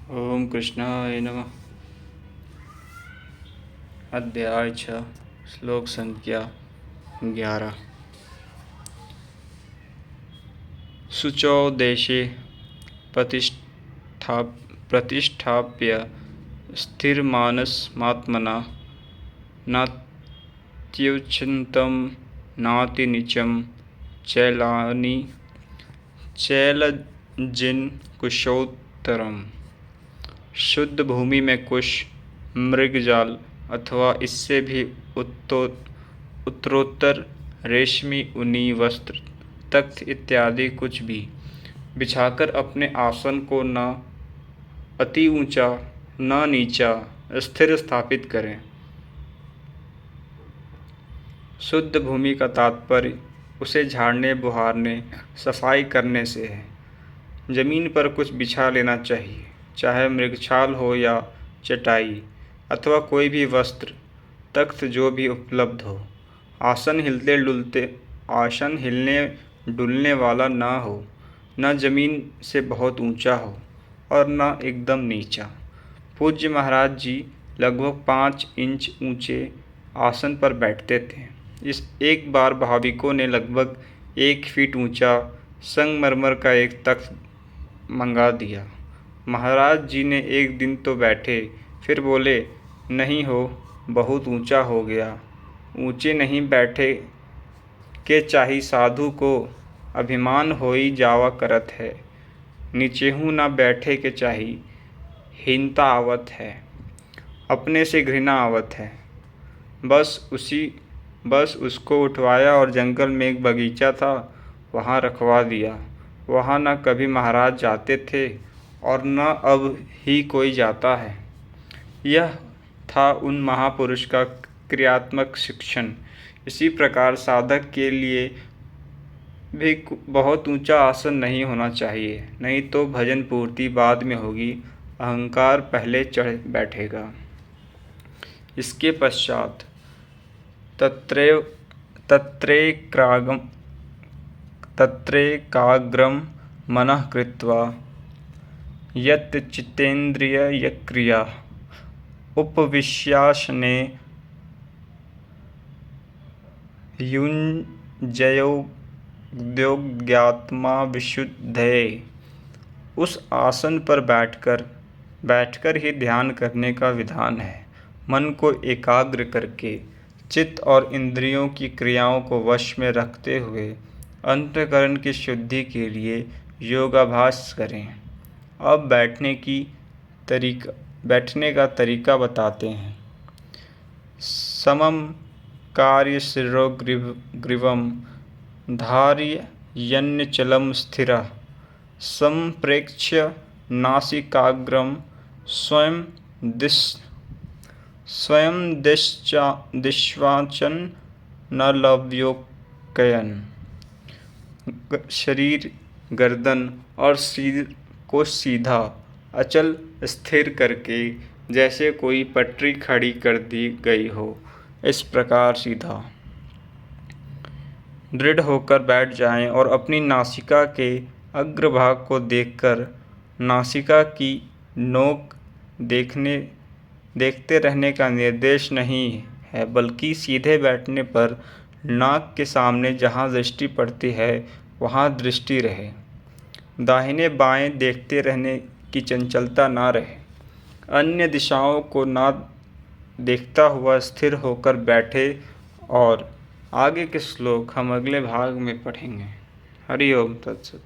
ओम कृष्णाय नमः। अध्याय 6 श्लोक संख्या 11। शुचौ देशे प्रतिष्ठाप्य स्थिरमानसमात्मना नात्युच्चैः नातिनीचं चैलजिनकुशोत्तरम्। शुद्ध भूमि में कुश, मृगजाल अथवा इससे भी उत्तरोत्तर रेशमी ऊनी वस्त्र, तख्त इत्यादि कुछ भी बिछाकर अपने आसन को न अति ऊंचा न नीचा स्थिर स्थापित करें। शुद्ध भूमि का तात्पर्य उसे झाड़ने बुहारने सफाई करने से है। जमीन पर कुछ बिछा लेना चाहिए, चाहे मृगछाल हो या चटाई अथवा कोई भी वस्त्र, तख्त जो भी उपलब्ध हो। आसन हिलने डुलने वाला न हो, न जमीन से बहुत ऊंचा हो और न एकदम नीचा। पूज्य महाराज जी लगभग 5 इंच ऊंचे आसन पर बैठते थे। इस एक बार भाविकों ने लगभग 1 फीट ऊंचा संगमरमर का एक तख्त मंगा दिया। महाराज जी ने एक दिन तो बैठे, फिर बोले, नहीं हो, बहुत ऊंचा हो गया। ऊंचे नहीं बैठे के चाही साधु को अभिमान होई जावा करत है। नीचेहू ना बैठे के चाही हीनता आवत है, अपने से घृणा आवत है। बस उसको उठवाया और जंगल में एक बगीचा था, वहाँ रखवा दिया। वहाँ न कभी महाराज जाते थे और न अब ही कोई जाता है। यह था उन महापुरुष का क्रियात्मक शिक्षण। इसी प्रकार साधक के लिए भी बहुत ऊंचा आसन नहीं होना चाहिए, नहीं तो भजन पूर्ति बाद में होगी, अहंकार पहले चढ़ बैठेगा। इसके पश्चात तत्रैकाग्रं मनः कृत्वा यत् चित्तेन्द्रियक्रिया उपविश्यासने युञ्ज्योग्यात्मा विशुद्धये। उस आसन पर बैठकर ही ध्यान करने का विधान है। मन को एकाग्र करके चित्त और इंद्रियों की क्रियाओं को वश में रखते हुए अंतःकरण की शुद्धि के लिए योगाभ्यास करें। अब बैठने का तरीका बताते हैं। समम कार्यशिरो ग्रीवं धारयन्नचलं स्थिरः संप्रेक्ष्य नासिकाग्रं स्वयं दिश्वाचन न लव्योकयन्। शरीर, गर्दन और सिर को सीधा अचल स्थिर करके जैसे कोई पटरी खड़ी कर दी गई हो, इस प्रकार सीधा दृढ़ होकर बैठ जाएं और अपनी नासिका के अग्रभाग को देखकर नासिका की नोक देखते रहने का निर्देश नहीं है, बल्कि सीधे बैठने पर नाक के सामने जहाँ दृष्टि पड़ती है वहाँ दृष्टि रहे। दाहिने बाएं देखते रहने की चंचलता ना रहे। अन्य दिशाओं को ना देखता हुआ स्थिर होकर बैठे। और आगे के श्लोक हम अगले भाग में पढ़ेंगे। हरि ओम तत्सत।